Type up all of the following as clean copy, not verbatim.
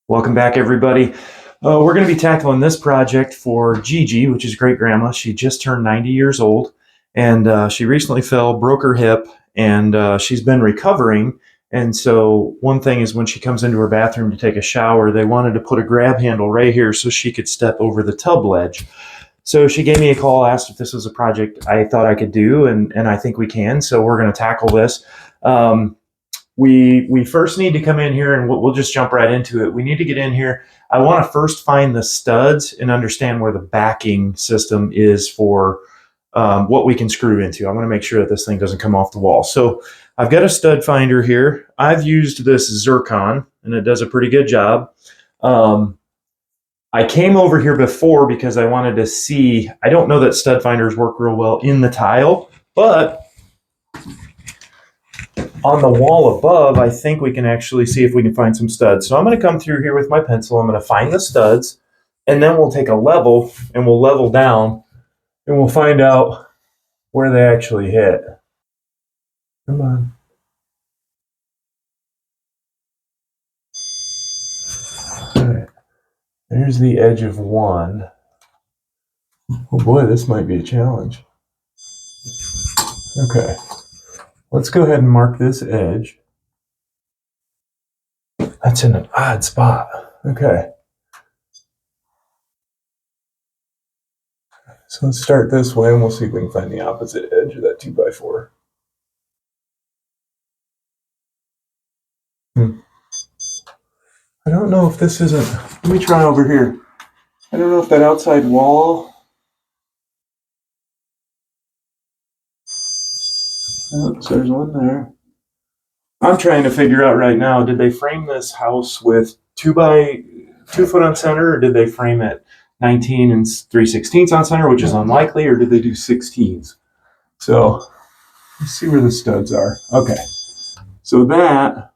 Welcome back, everybody. We're going to be tackling this project for Gigi, which is great grandma. She just turned 90 years old, and she recently fell, broke her hip, and she's been recovering. And so, one thing is when she comes into her bathroom to take a shower, they wanted to put a grab handle right here so she could step over the tub ledge. So she gave me a call, asked if this was a project I thought I could do, and I think we can. So we're going to tackle this. Um, we first need to come in here, and we'll just jump right into it. We need to get in here. I want to first find the studs and understand where the backing system is for what we can screw into. I want to make sure that this thing doesn't come off the wall. So I've got a stud finder here. I've used this zircon, and it does a pretty good job. I came over here before because I wanted to see. I don't know that stud finders work real well in the tile, but on the wall above, I think we can actually see if we can find some studs. So I'm going to come through here with my pencil. I'm going to find the studs, and then we'll take a level and we'll level down, and we'll find out where they actually hit. Come on. All right. There's the edge of one. Oh boy, this might be a challenge. Okay. Let's go ahead and mark this edge. That's in an odd spot. Okay. So let's start this way, and we'll see if we can find the opposite edge of that 2x4. I don't know if this isn't. Let me try over here. I don't know if that outside wall. Oh, so there's one there. I'm trying to figure out right now, did they frame this house with 2 foot on center, or did they frame it 19 and 3/16 on center, which is unlikely, or did they do 16s? So let's see where the studs are. Okay. So that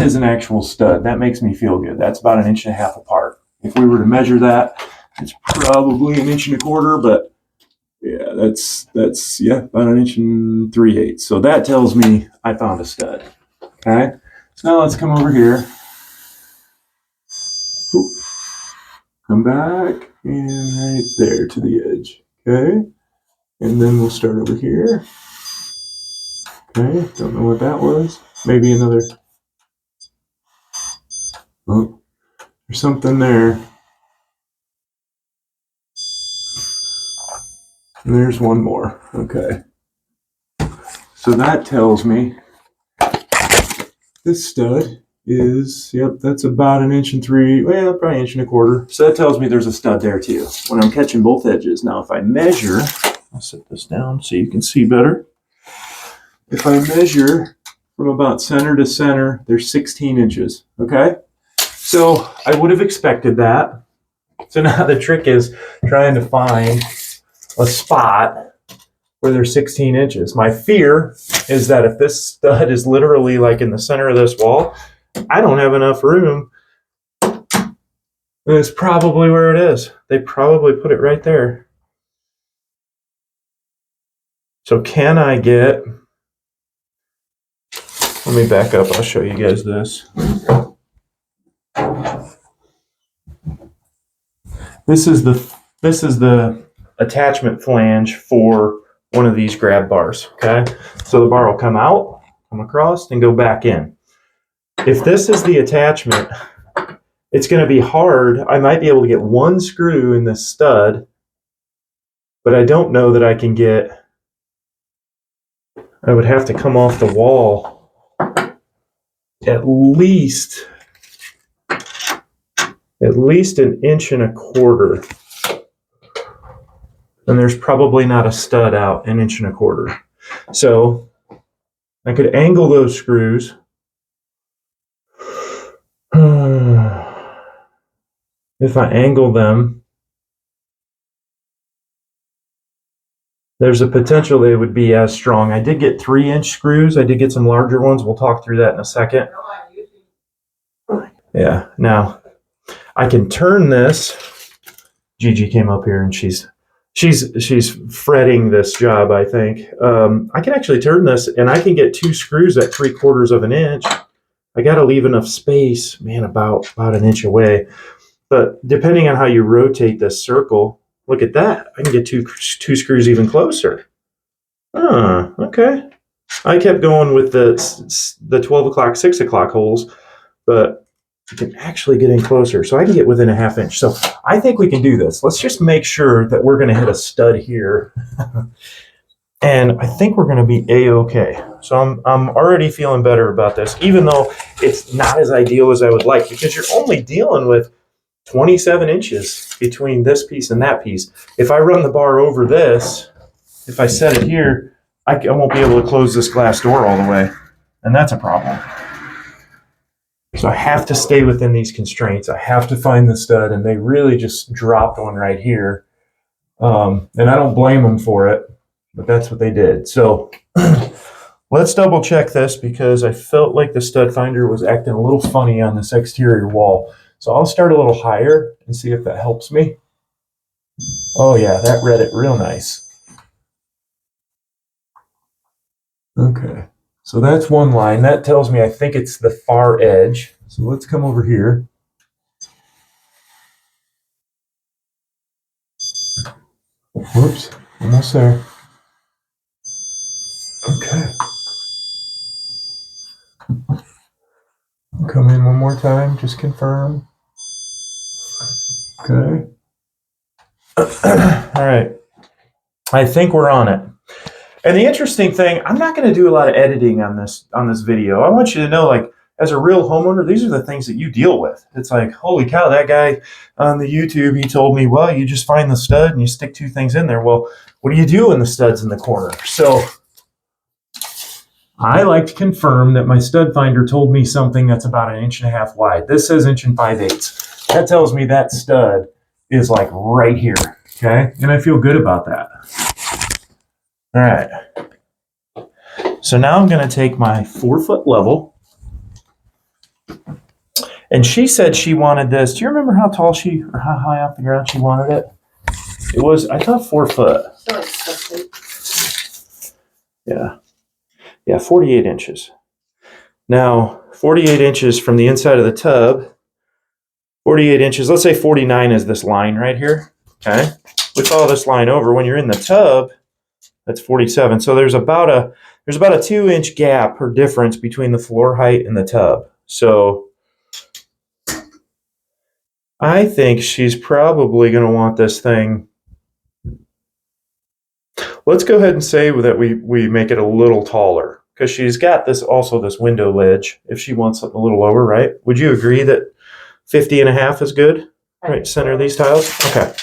is an actual stud. That makes me feel good. That's about 1.5 inches apart. If we were to measure that, it's probably 1.25 inches, but yeah, that's about 1 3/8 inches. So that tells me I found a stud. Okay. So now let's come over here. Ooh. Come back and right there to the edge. Okay. And then we'll start over here. Okay. Don't know what that was. Maybe another. Oh, there's something there. And there's one more. Okay. So that tells me this stud is, yep, that's about 1.3 inches, well, probably 1.25 inches. So that tells me there's a stud there too, when I'm catching both edges. Now, if I measure, I'll set this down so you can see better. If I measure from about center to center, there's 16 inches, okay? So I would have expected that. So now the trick is trying to find a spot where there's 16 inches. My fear is that if this stud is literally like in the center of this wall, I don't have enough room. That's probably where it is. They probably put it right there. So can I get, let me back up, I'll show you guys this. This is the attachment flange for one of these grab bars, okay? So the bar will come out, come across, and go back in. If this is the attachment, it's going to be hard. I might be able to get one screw in this stud, but I don't know that I can get, I would have to come off the wall at least 1.25 inches. And there's probably not a stud out 1.25 inches. So I could angle those screws. If I angle them, there's a potential they would be as strong. I did get 3-inch screws. I did get some larger ones. We'll talk through that in a second. Yeah, now I can turn this. Gigi came up here and she's fretting this job, I think. I can actually turn this, and I can get 2 screws at 3/4 of an inch. I got to leave enough space, man, about an inch away. But depending on how you rotate this circle, look at that. I can get two screws even closer. Okay. I kept going with the 12 o'clock, 6 o'clock holes, but you can actually get in closer. So I can get within a half inch. So I think we can do this. Let's just make sure that we're going to hit a stud here. And I think we're going to be A-okay. So I'm already feeling better about this, even though it's not as ideal as I would like, because you're only dealing with 27 inches between this piece and that piece. If I run the bar over this, if I set it here, I won't be able to close this glass door all the way. And that's a problem. So I have to stay within these constraints. I have to find the stud, and they really just dropped one right here. And I don't blame them for it, but that's what they did. So let's double check this, because I felt like the stud finder was acting a little funny on this exterior wall. So I'll start a little higher and see if that helps me. Oh yeah, that read it real nice. Okay, so that's one line. That tells me I think it's the far edge. So let's come over here. Whoops, almost there. Okay. Come in one more time, just confirm. Okay. All right. I think we're on it. And the interesting thing, I'm not going to do a lot of editing on this video. I want you to know, like, as a real homeowner, these are the things that you deal with. It's like, holy cow, that guy on the YouTube, he told me, well, you just find the stud and you stick two things in there. Well, what do you do when the stud's in the corner? So I like to confirm that my stud finder told me something that's about 1.5 inches wide. This says 1 5/8. That tells me that stud is like right here, okay? And I feel good about that. All right. So now I'm going to take my 4-foot level. And she said she wanted this. Do you remember how tall or how high off the ground she wanted it? It was, I thought, 4 foot. Yeah. Yeah, 48 inches. Now, 48 inches from the inside of the tub, 48 inches, let's say 49 is this line right here, okay? We follow this line over. When you're in the tub, that's 47. So there's about a 2-inch gap or difference between the floor height and the tub. So I think she's probably going to want this thing. Let's go ahead and say that we make it a little taller, because she's got this window ledge if she wants something a little lower, right? Would you agree that 50.5 is good? Right, center these tiles? Okay.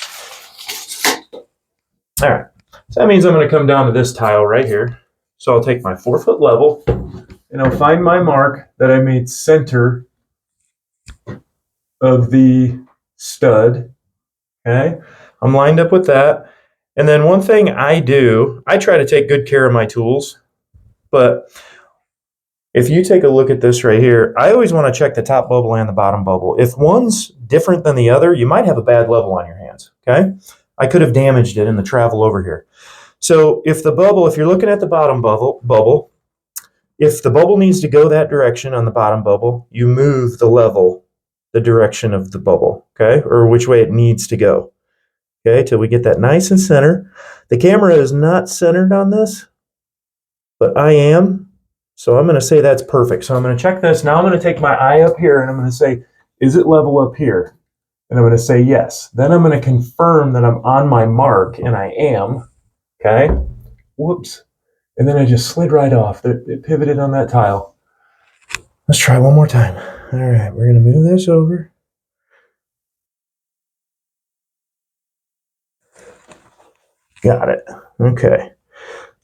All right. So that means I'm going to come down to this tile right here. So I'll take my 4-foot level and I'll find my mark that I made center of the stud. Okay. I'm lined up with that. And then one thing I do, I try to take good care of my tools, but if you take a look at this right here, I always want to check the top bubble and the bottom bubble. If one's different than the other, you might have a bad level on your hands, okay? I could have damaged it in the travel over here. So if you're looking at the bottom bubble, if the bubble needs to go that direction on the bottom bubble, you move the level, the direction of the bubble, okay? Or which way it needs to go, okay? Till we get that nice and center. The camera is not centered on this, but I am. So I'm going to say that's perfect. So I'm going to check this. Now I'm going to take my eye up here and I'm going to say, is it level up here? And I'm going to say yes. Then I'm going to confirm that I'm on my mark, and I am. Okay. Whoops. And then I just slid right off. It pivoted on that tile. Let's try one more time. All right. We're going to move this over. Got it. Okay.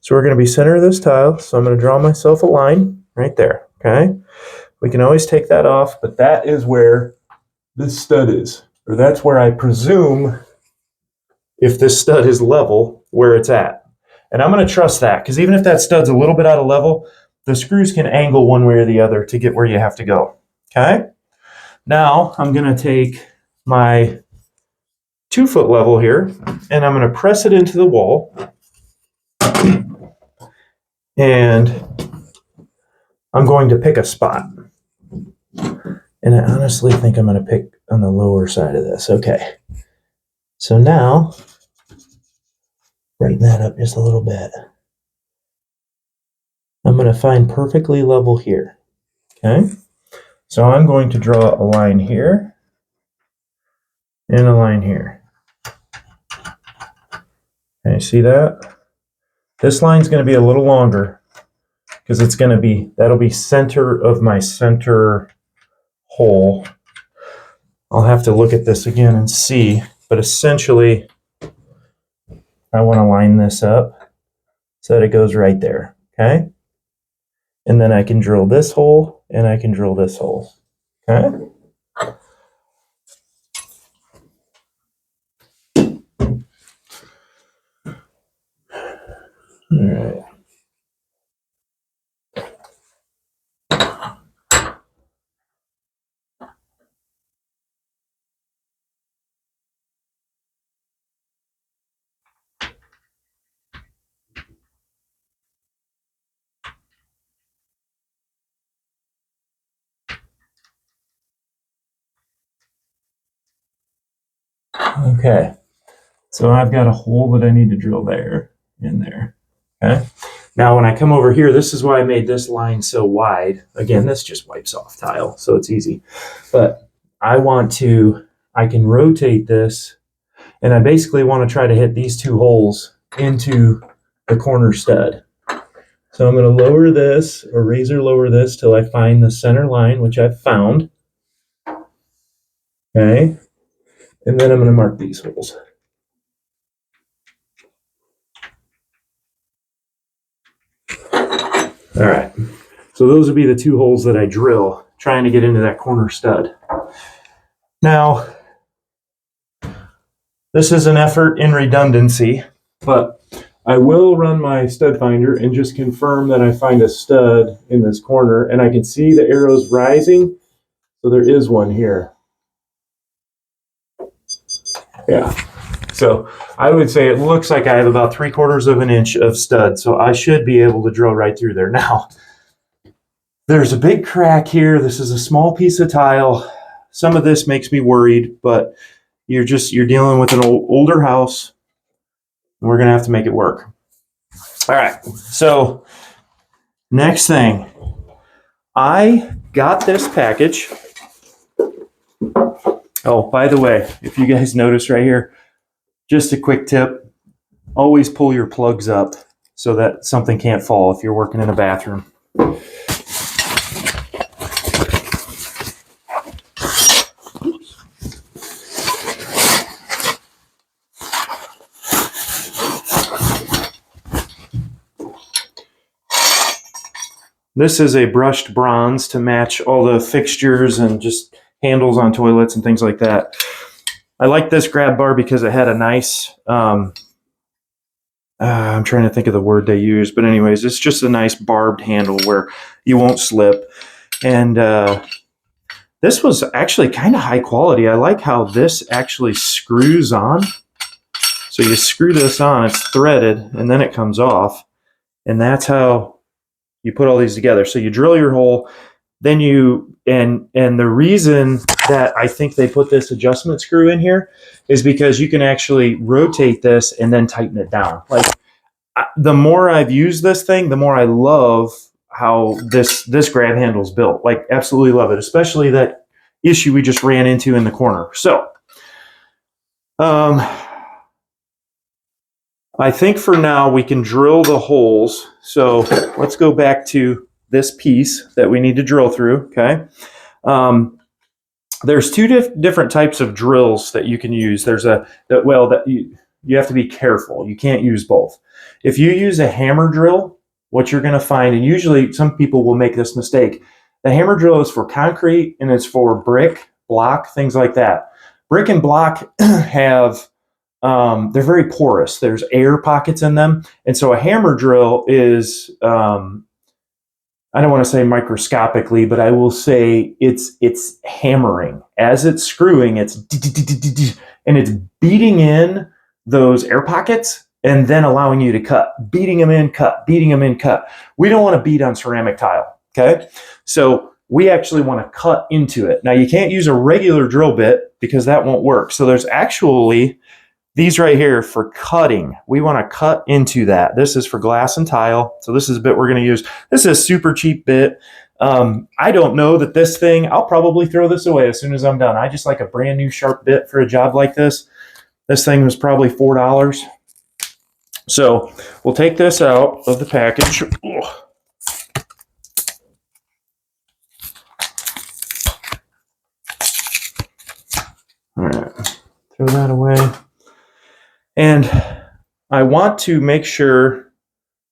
So we're going to be center of this tile. So I'm going to draw myself a line right there. Okay. We can always take that off, but that is where this stud is, or that's where I presume, if this stud is level, where it's at. And I'm going to trust that, because even if that stud's a little bit out of level, the screws can angle one way or the other to get where you have to go. Okay. Now I'm going to take my 2-foot level here, and I'm going to press it into the wall. And I'm going to pick a spot. And I honestly think I'm going to pick on the lower side of this. Okay. So now, brighten that up just a little bit. I'm going to find perfectly level here. Okay. So I'm going to draw a line here and a line here. Okay, see that? This line's going to be a little longer because it's going to be, that'll be center of my center hole. I'll have to look at this again and see, but essentially I want to line this up so that it goes right there, okay? And then I can drill this hole and I can drill this hole, okay? All right. Okay, so I've got a hole that I need to drill there and there, okay? Now when I come over here, this is why I made this line so wide. Again, this just wipes off tile, so it's easy. But I can rotate this, and I basically want to try to hit these two holes into the corner stud. So I'm going to lower this, or razor lower this till I find the center line, which I've found. Okay, and then I'm going to mark these holes. All right, so those would be the two holes that I drill, trying to get into that corner stud. Now, this is an effort in redundancy, but I will run my stud finder and just confirm that I find a stud in this corner, and I can see the arrows rising, so there is one here. Yeah, so I would say it looks like I have about 3/4 of an inch of stud, so I should be able to drill right through there. Now, there's a big crack here. This is a small piece of tile. Some of this makes me worried, but you're dealing with an older house. And we're gonna have to make it work. All right, so next thing, I got this package. Oh, by the way, if you guys notice right here, just a quick tip, always pull your plugs up so that something can't fall if you're working in a bathroom. This is a brushed bronze to match all the fixtures and just handles on toilets and things like that. I like this grab bar because it had a nice, I'm trying to think of the word they use, but anyways, it's just a nice barbed handle where you won't slip. And this was actually kind of high quality. I like how this actually screws on. So you screw this on, it's threaded, and then it comes off. And that's how you put all these together. So you drill your hole, then and the reason that I think they put this adjustment screw in here is because you can actually rotate this and then tighten it down. Like the more I've used this thing, the more I love how this grab handle is built. Like absolutely love it, especially that issue we just ran into in the corner. So I think for now we can drill the holes. So let's go back to this piece that we need to drill through, okay? There's two different types of drills that you can use. There's you have to be careful. You can't use both. If you use a hammer drill, what you're gonna find, and usually some people will make this mistake, the hammer drill is for concrete and it's for brick, block, things like that. Brick and block have they're very porous. There's air pockets in them. And so a hammer drill is, I don't want to say microscopically, but I will say it's hammering. As it's screwing, and it's beating in those air pockets and then allowing you to cut. Beating them in, cut, beating them in, cut. We don't want to beat on ceramic tile, okay? So we actually want to cut into it. Now you can't use a regular drill bit because that won't work. So there's actually these right here for cutting. We want to cut into that. This is for glass and tile. So this is a bit we're going to use. This is a super cheap bit. I don't know that this thing, I'll probably throw this away as soon as I'm done. I just like a brand new sharp bit for a job like this. This thing was probably $4. So we'll take this out of the package. All right, throw that away. And I want to make sure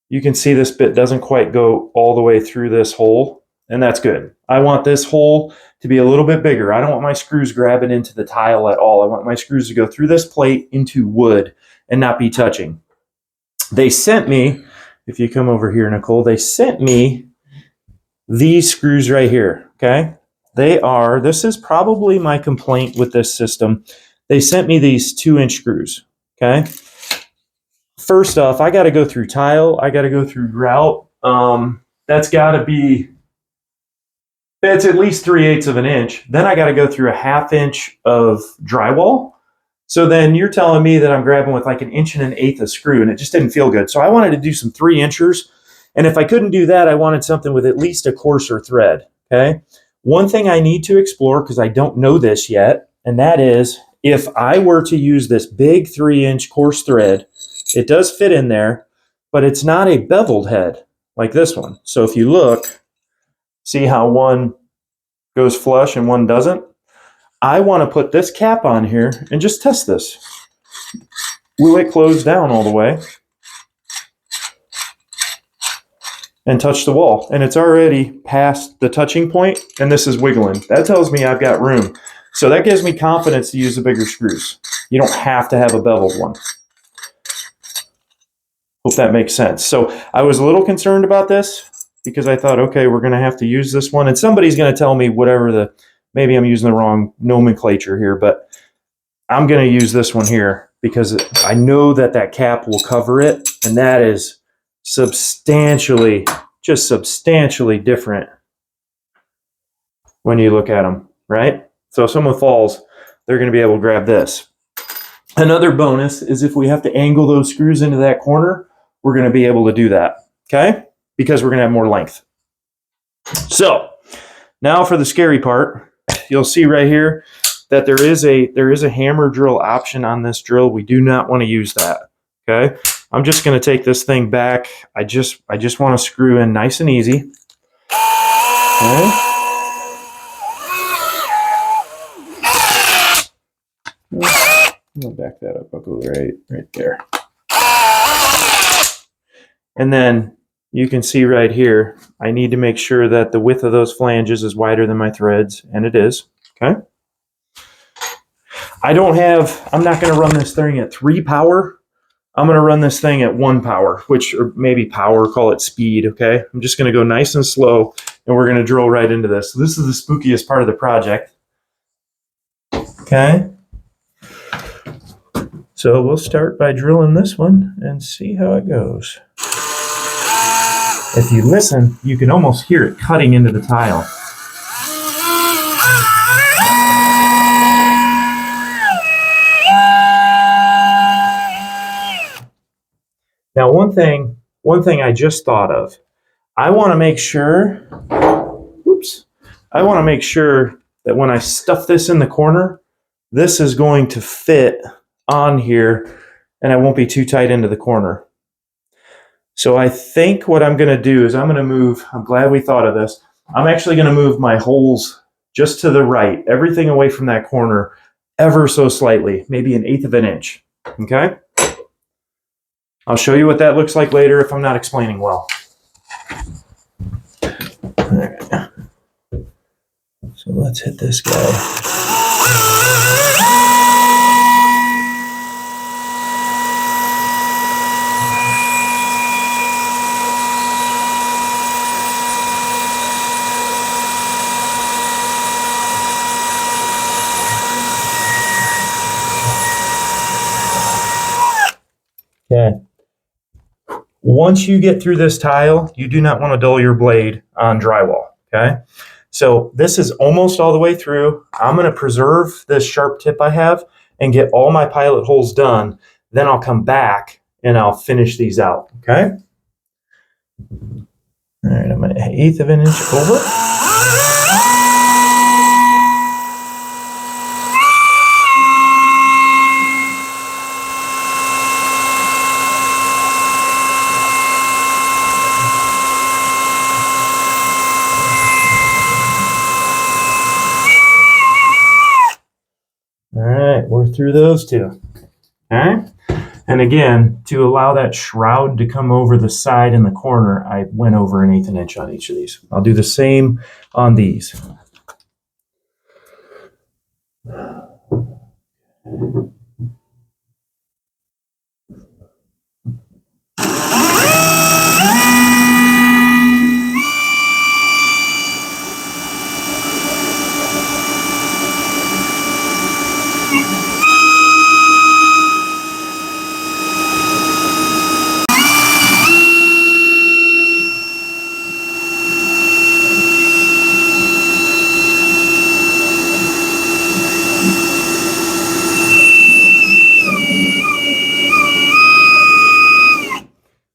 you can see this bit doesn't quite go all the way through this hole, and that's good. I want this hole to be a little bit bigger. I don't want my screws grabbing into the tile at all. I want my screws to go through this plate into wood and not be touching. They sent me, if you come over here, Nicole, they sent me these screws right here, okay? This is probably my complaint with this system. They sent me these 2-inch screws. Okay. First off, I got to go through tile. I got to go through grout. That's at least 3/8 of an inch. Then I got to go through a 1/2 inch of drywall. So then you're telling me that I'm grabbing with like 1 1/8 inch of screw, and it just didn't feel good. So I wanted to do some 3-inchers. And if I couldn't do that, I wanted something with at least a coarser thread. Okay. One thing I need to explore, because I don't know this yet, and that is, if I were to use this big 3-inch coarse thread, it does fit in there, but it's not a beveled head like this one. So if you look, see how one goes flush and one doesn't? I want to put this cap on here and just test this. Will it close down all the way and touch the wall? And it's already past the touching point, and this is wiggling. That tells me I've got room. So that gives me confidence to use the bigger screws. You don't have to have a beveled one. Hope that makes sense. So I was a little concerned about this because I thought, okay, we're going to have to use this one. And somebody's going to tell me maybe I'm using the wrong nomenclature here, but I'm going to use this one here because I know that cap will cover it. And that is substantially different when you look at them, right? So if someone falls, they're going to be able to grab this. Another bonus is if we have to angle those screws into that corner, we're going to be able to do that, okay? Because we're going to have more length. So now for the scary part, you'll see right here that there is a hammer drill option on this drill. We do not want to use that, okay? I'm just going to take this thing back. I just want to screw in nice and easy, okay? I'm going to back that up. I'll go right there. And then you can see right here, I need to make sure that the width of those flanges is wider than my threads, and it is, okay? I'm not going to run this thing at 3 power. I'm going to run this thing at 1 power, or maybe power, call it speed, okay? I'm just going to go nice and slow, and we're going to drill right into this. So this is the spookiest part of the project, okay? So we'll start by drilling this one and see how it goes. If you listen, you can almost hear it cutting into the tile. Now, one thing I just thought of, I want to make sure that when I stuff this in the corner, this is going to fit on here and I won't be too tight into the corner. So I think what I'm going to do is I'm glad we thought of this. I'm actually going to move my holes just to the right, everything away from that corner ever so slightly, maybe 1/8 of an inch, okay? I'll show you what that looks like later if I'm not explaining well. All right. So let's hit this guy. Okay. Once you get through this tile, you do not want to dull your blade on drywall, okay? So this is almost all the way through. I'm going to preserve this sharp tip I have and get all my pilot holes done. Then I'll come back and I'll finish these out, okay? All right, I'm an 1/8 of an inch over. All right, we're through those two. Okay. And again, to allow that shroud to come over the side and the corner, I went over an 1/8 inch on each of these. I'll do the same on these.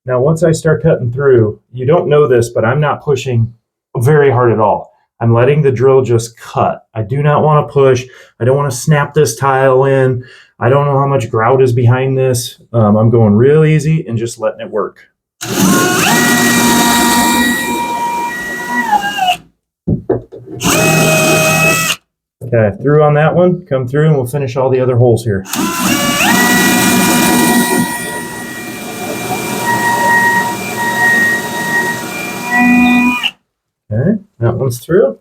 Now, once I start cutting through, you don't know this, but I'm not pushing very hard at all. I'm letting the drill just cut. I do not want to push. I don't want to snap this tile in. I don't know how much grout is behind this. I'm going real easy and just letting it work. Okay, through on that one. Come through and we'll finish all the other holes here. Okay, that one's through.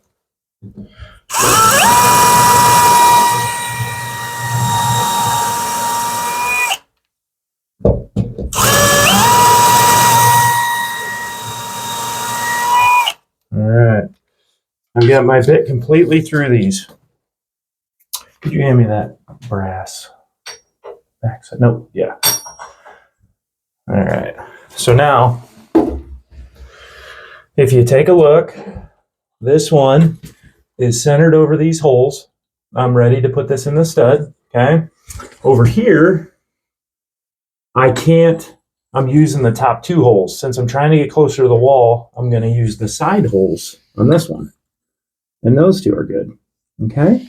All right, I've got my bit completely through these. Could you hand me that brass backside? Nope, yeah. All right, so now, if you take a look, this one is centered over these holes. I'm ready to put this in the stud, okay? Over here, I can't, I'm using the top 2 holes. Since I'm trying to get closer to the wall, I'm gonna use the side holes on this one. And those 2 are good, okay?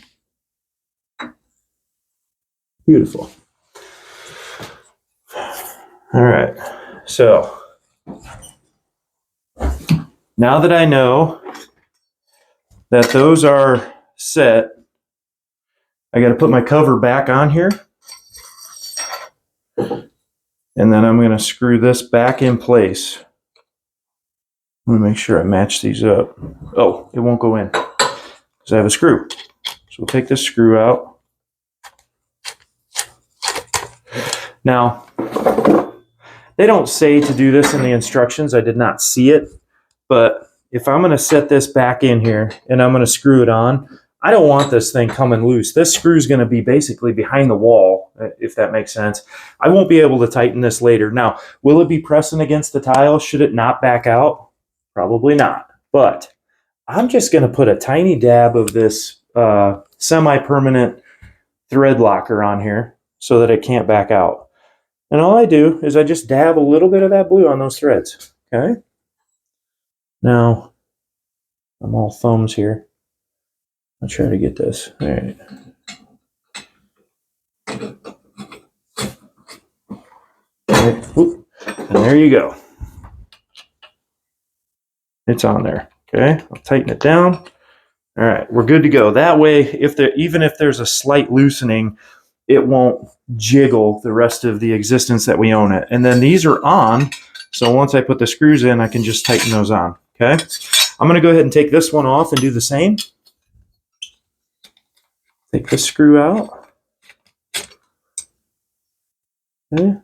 Beautiful. All right, so now that I know that those are set, I got to put my cover back on here. And then I'm going to screw this back in place. I'm going to make sure I match these up. Oh, it won't go in because I have a screw. So we'll take this screw out. Now, they don't say to do this in the instructions. I did not see it. But if I'm going to set this back in here and I'm going to screw it on, I don't want this thing coming loose. This screw is going to be basically behind the wall, if that makes sense. I won't be able to tighten this later. Now, will it be pressing against the tile? Should it not back out? Probably not. But I'm just going to put a tiny dab of this semi-permanent thread locker on here so that it can't back out. And all I do is I just dab a little bit of that blue on those threads, okay? Now, I'm all thumbs here. I'll try to get this. All right. Whoop. And there you go. It's on there. Okay. I'll tighten it down. All right. We're good to go. That way, even if there's a slight loosening, it won't jiggle the rest of the existence that we own it. And then these are on. So once I put the screws in, I can just tighten those on. Okay. I'm going to go ahead and take this one off and do the same. Take this screw out. Okay.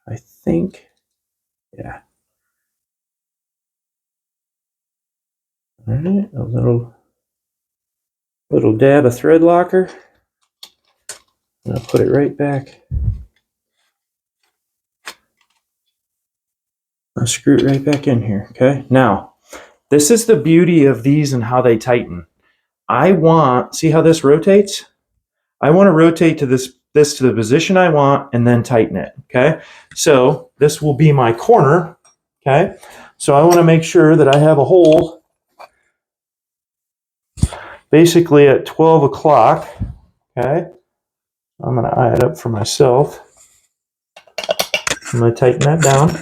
I think, yeah. All right, a little dab of thread locker. And I'll put it right back. I'll screw it right back in here, okay? Now, This is the beauty of these and how they tighten. See how this rotates? I want to rotate to this to the position I want and then tighten it, okay? So this will be my corner, okay? So I want to make sure that I have a hole basically at 12 o'clock, okay? I'm going to eye it up for myself. I'm going to tighten that down.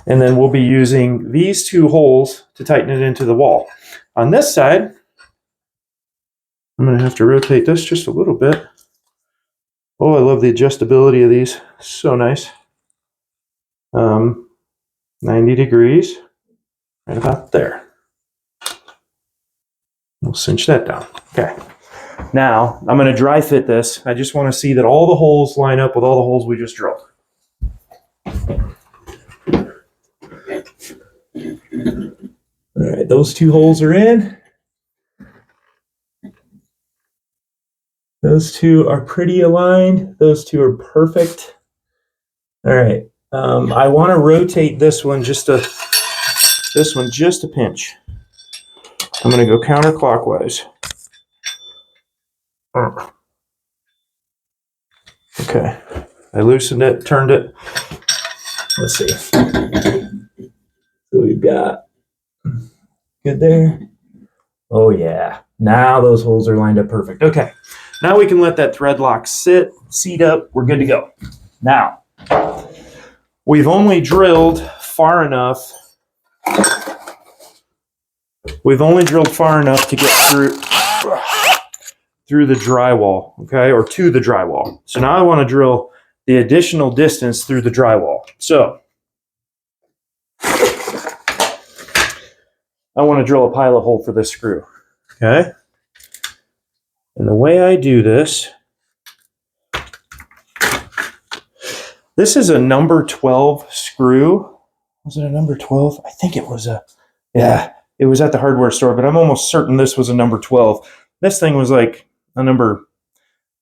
And then we'll be using these two holes to tighten it into the wall. On this side, I'm going to have to rotate this just a little bit. Oh, I love the adjustability of these. So nice. 90 degrees, right about there. We'll cinch that down. Okay. Now, I'm going to dry fit this. I just want to see that all the holes line up with all the holes we just drilled. All right, those two holes are in. Those two are pretty aligned. Those two are perfect. All right. I want to rotate this one just a pinch. I'm going to go counterclockwise. Okay. I loosened it, turned it. Let's see. So we've got good there. Oh yeah. Now those holes are lined up perfect. Okay. Now we can let that thread lock seat up. We're good to go. Now, we've only drilled far enough. We've only drilled far enough to get through the drywall, okay, or to the drywall. So now I want to drill the additional distance through the drywall. So I want to drill a pilot hole for this screw, okay? And the way I do this is a number 12 screw. Was it a number 12? I think it was it was at the hardware store, but I'm almost certain this was a number 12. This thing was like a number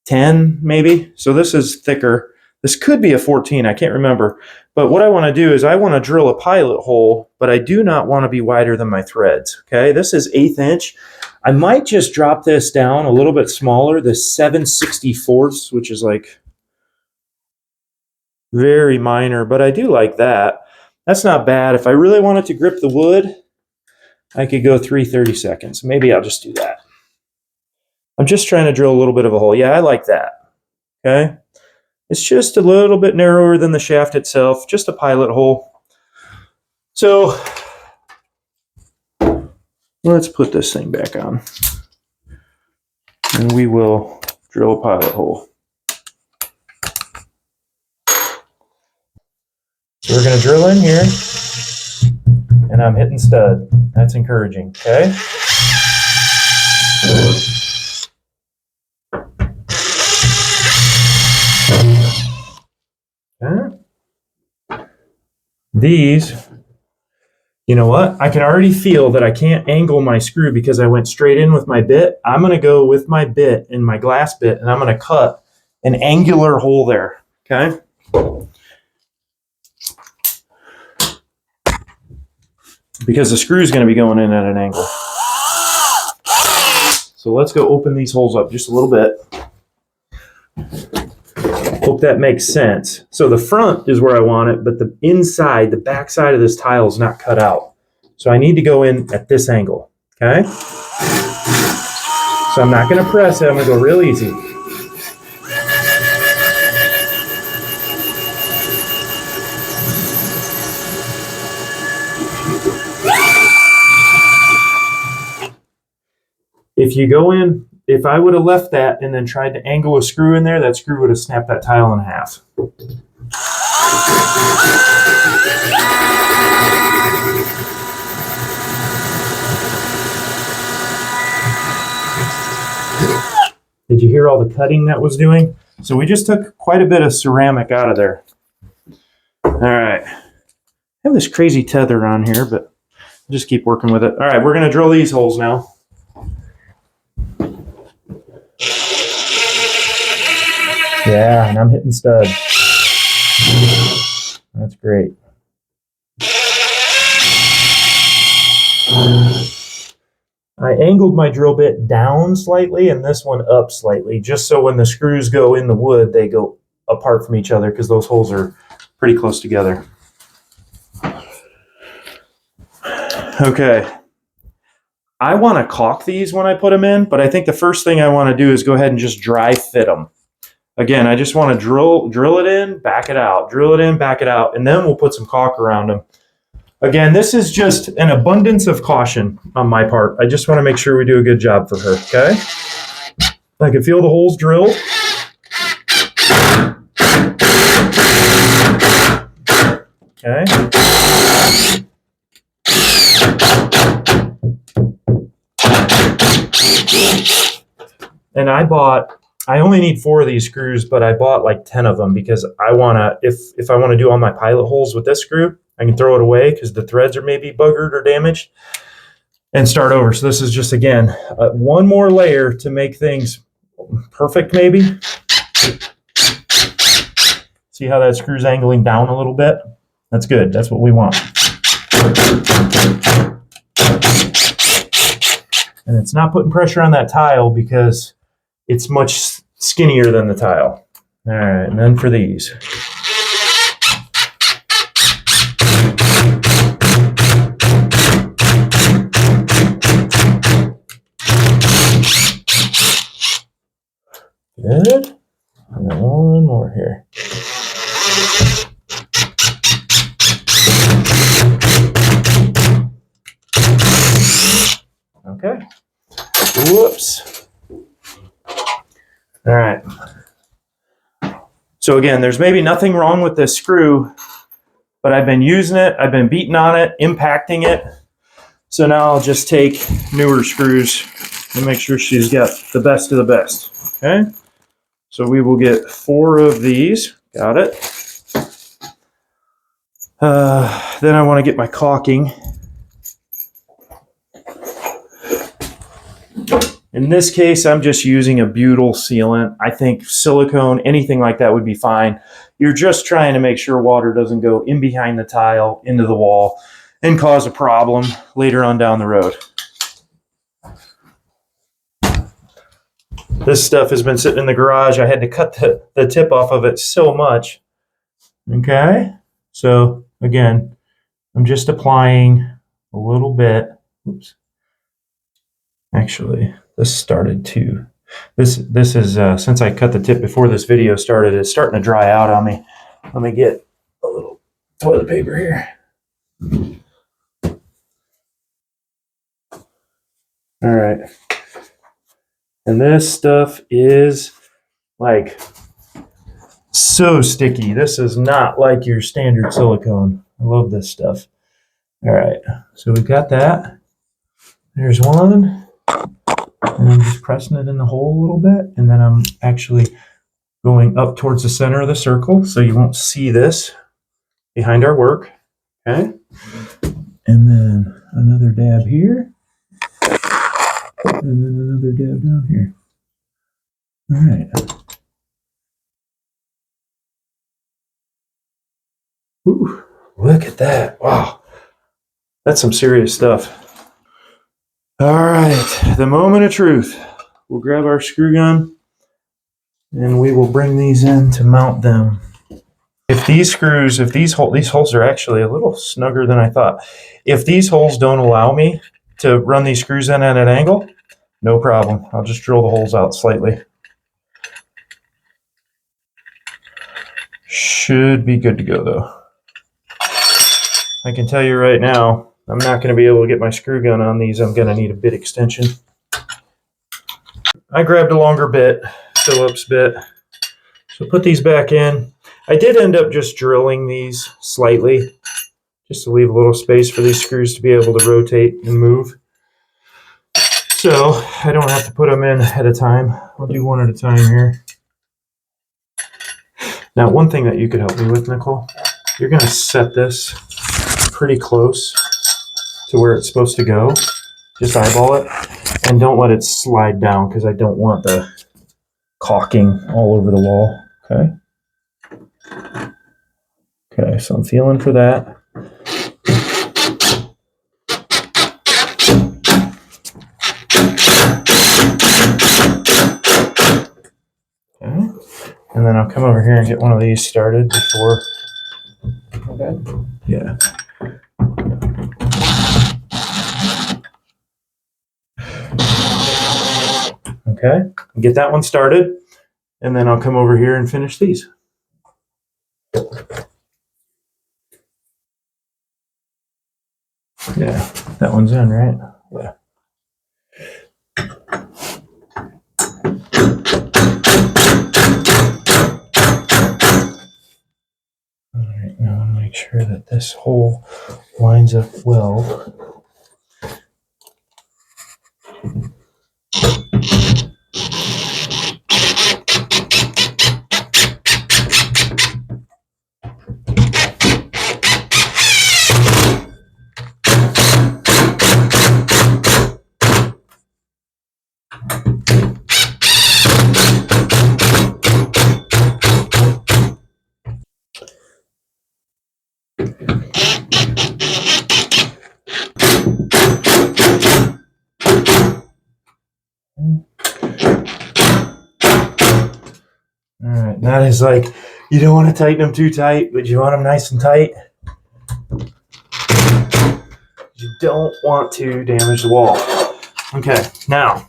10, maybe. So this is thicker. This could be a 14, I can't remember. But what I want to do is I want to drill a pilot hole, but I do not want to be wider than my threads, okay? This is 1/8 inch. I might just drop this down a little bit smaller, the 7/64, which is like very minor, but I do like that. That's not bad. If I really wanted to grip the wood, I could go 3/32. Maybe I'll just do that. I'm just trying to drill a little bit of a hole. Yeah, I like that. Okay. It's just a little bit narrower than the shaft itself, just a pilot hole. So let's put this thing back on. And we will drill a pilot hole. So we're going to drill in here. And I'm hitting stud. That's encouraging, okay? These, you know what? I can already feel that I can't angle my screw because I went straight in with my bit. I'm going to go with my bit and my glass bit, and I'm going to cut an angular hole there, okay? Because the screw is going to be going in at an angle. So let's go open these holes up just a little bit. Hope that makes sense. So the front is where I want it, but the inside, the back side of this tile is not cut out. So I need to go in at this angle, okay? So I'm not going to press it. I'm going to go real easy. If you go in, if I would have left that and then tried to angle a screw in there, that screw would have snapped that tile in half. Did you hear all the cutting that was doing? So we just took quite a bit of ceramic out of there. All right. I have this crazy tether on here, but I'll just keep working with it. All right, we're going to drill these holes now. Yeah, and I'm hitting stud. That's great. I angled my drill bit down slightly and this one up slightly, just so when the screws go in the wood, they go apart from each other because those holes are pretty close together. Okay. I want to caulk these when I put them in, but I think the first thing I want to do is go ahead and just dry fit them. Again, I just want to drill it in, back it out, drill it in, back it out, and then we'll put some caulk around them. Again, this is just an abundance of caution on my part. I just want to make sure we do a good job for her, okay? I can feel the holes drilled. Okay. And I only need 4 of these screws, but I bought like 10 of them because I want to, if I want to do all my pilot holes with this screw, I can throw it away because the threads are maybe buggered or damaged and start over. So this is just, again, one more layer to make things perfect maybe. See how that screw's angling down a little bit? That's good. That's what we want. And it's not putting pressure on that tile because it's much skinnier than the tile. All right, and then for these. Good. And then one more here. Okay. Whoops. All right. So again, there's maybe nothing wrong with this screw, but I've been using it, I've been beating on it, impacting it. So now I'll just take newer screws and make sure she's got the best of the best. Okay. So we will get 4 of these. Got it. Then I want to get my caulking. In this case, I'm just using a butyl sealant. I think silicone, anything like that would be fine. You're just trying to make sure water doesn't go in behind the tile, into the wall, and cause a problem later on down the road. This stuff has been sitting in the garage. I had to cut the tip off of it so much. Okay, so again, I'm just applying a little bit. Oops. Actually, this started to. This is since I cut the tip before this video started, it's starting to dry out on me. Let me get a little toilet paper here. All right. And this stuff is like so sticky. This is not like your standard silicone. I love this stuff. All right, so we've got that. There's one. And I'm just pressing it in the hole a little bit. And then I'm actually going up towards the center of the circle so you won't see this behind our work. Okay. And then another dab here. And then another dab down here. All right. Ooh, look at that. Wow. That's some serious stuff. All right. The moment of truth. We'll grab our screw gun and we will bring these in to mount them. If these holes are actually a little snugger than I thought. If these holes don't allow me to run these screws in at an angle, no problem. I'll just drill the holes out slightly. Should be good to go though. I can tell you right now, I'm not going to be able to get my screw gun on these. I'm going to need a bit extension. I grabbed a longer bit, Phillips bit. So put these back in. I did end up just drilling these slightly, just to leave a little space for these screws to be able to rotate and move. So I don't have to put them in at a time. I'll do one at a time here. Now, one thing that you could help me with, Nicole, you're going to set this pretty close to where it's supposed to go. Just eyeball it and don't let it slide down because I don't want the caulking all over the wall. Okay. Okay, so I'm feeling for that. And then I'll come over here and get one of these started before. Okay. Yeah. Okay, get that one started, and then I'll come over here and finish these. Yeah, that one's in, right? Yeah. All right, now I'll make sure that this hole lines up well. All right, that is like, you don't want to tighten them too tight, but you want them nice and tight. You don't want to damage the wall. Okay, now,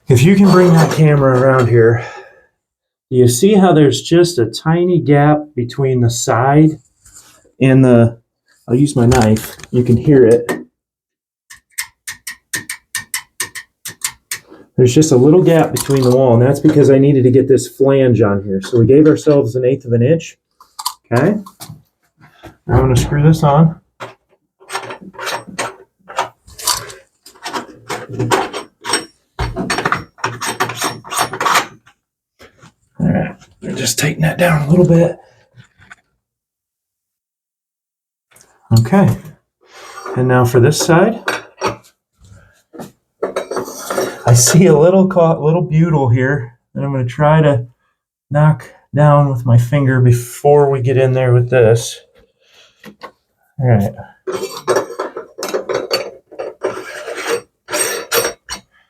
if you can bring that camera around here, you see how there's just a tiny gap between the side and the, I'll use my knife, you can hear it. There's just a little gap between the wall, and that's because I needed to get this flange on here. So we gave ourselves 1/8 of an inch. Okay. Now I'm going to screw this on. All right. Just tighten that down a little bit. Okay. And now for this side. I see a little butyl here that I'm going to try to knock down with my finger before we get in there with this. All right.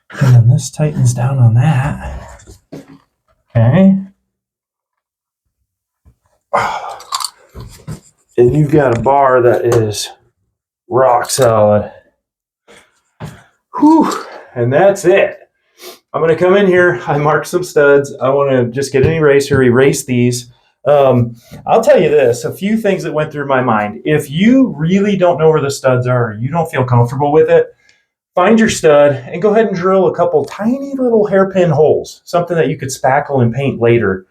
And then this tightens down on that. Okay. And you've got a bar that is rock solid. Whew. And that's it. I'm going to come in here. I marked some studs. I want to just get an eraser, erase these. I'll tell you this, a few things that went through my mind. If you really don't know where the studs are, or you don't feel comfortable with it, find your stud and go ahead and drill a couple tiny little hairpin holes, something that you could spackle and paint later.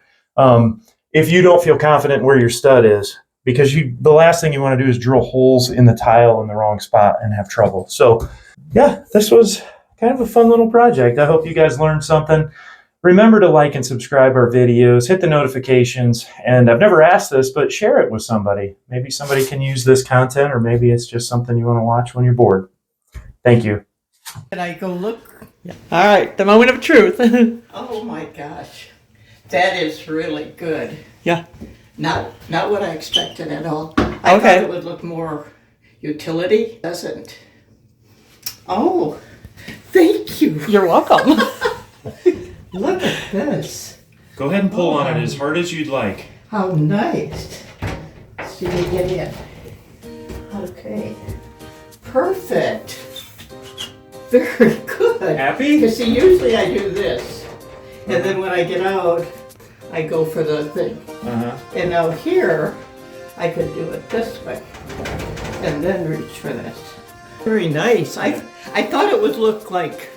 If you don't feel confident where your stud is, because the last thing you want to do is drill holes in the tile in the wrong spot and have trouble. So yeah, this was kind of a fun little project. I hope you guys learned something. Remember to like and subscribe our videos, hit the notifications, and I've never asked this, but share it with somebody. Maybe somebody can use this content, or maybe it's just something you want to watch when you're bored. Thank you. Can I go look? Yeah. All right, the moment of truth. Oh my gosh, that is really good. Yeah. Not what I expected at all. I thought it would look more utility. Doesn't. Oh, thank you. You're welcome. Look at this. Go ahead and pull on it as hard as you'd like. How nice. See me get in. Okay. Perfect. Very good. Happy? Because see, usually I do this. And then when I get out, I go for the thing. Uh-huh. And now here, I could do it this way. And then reach for this. Very nice. I thought it would look like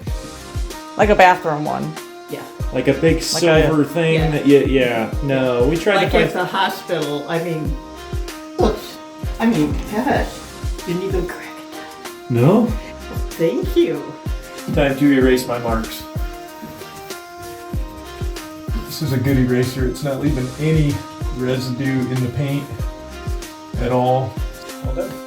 Like a bathroom one. yeah. Like a big silver thing yeah. that yeah. No, we tried Like to at find the hospital. I mean, oops. I mean, gosh, didn't even crack it. No? Thank you. Time to erase my marks. This is a good eraser. It's not leaving any residue in the paint at all. All done.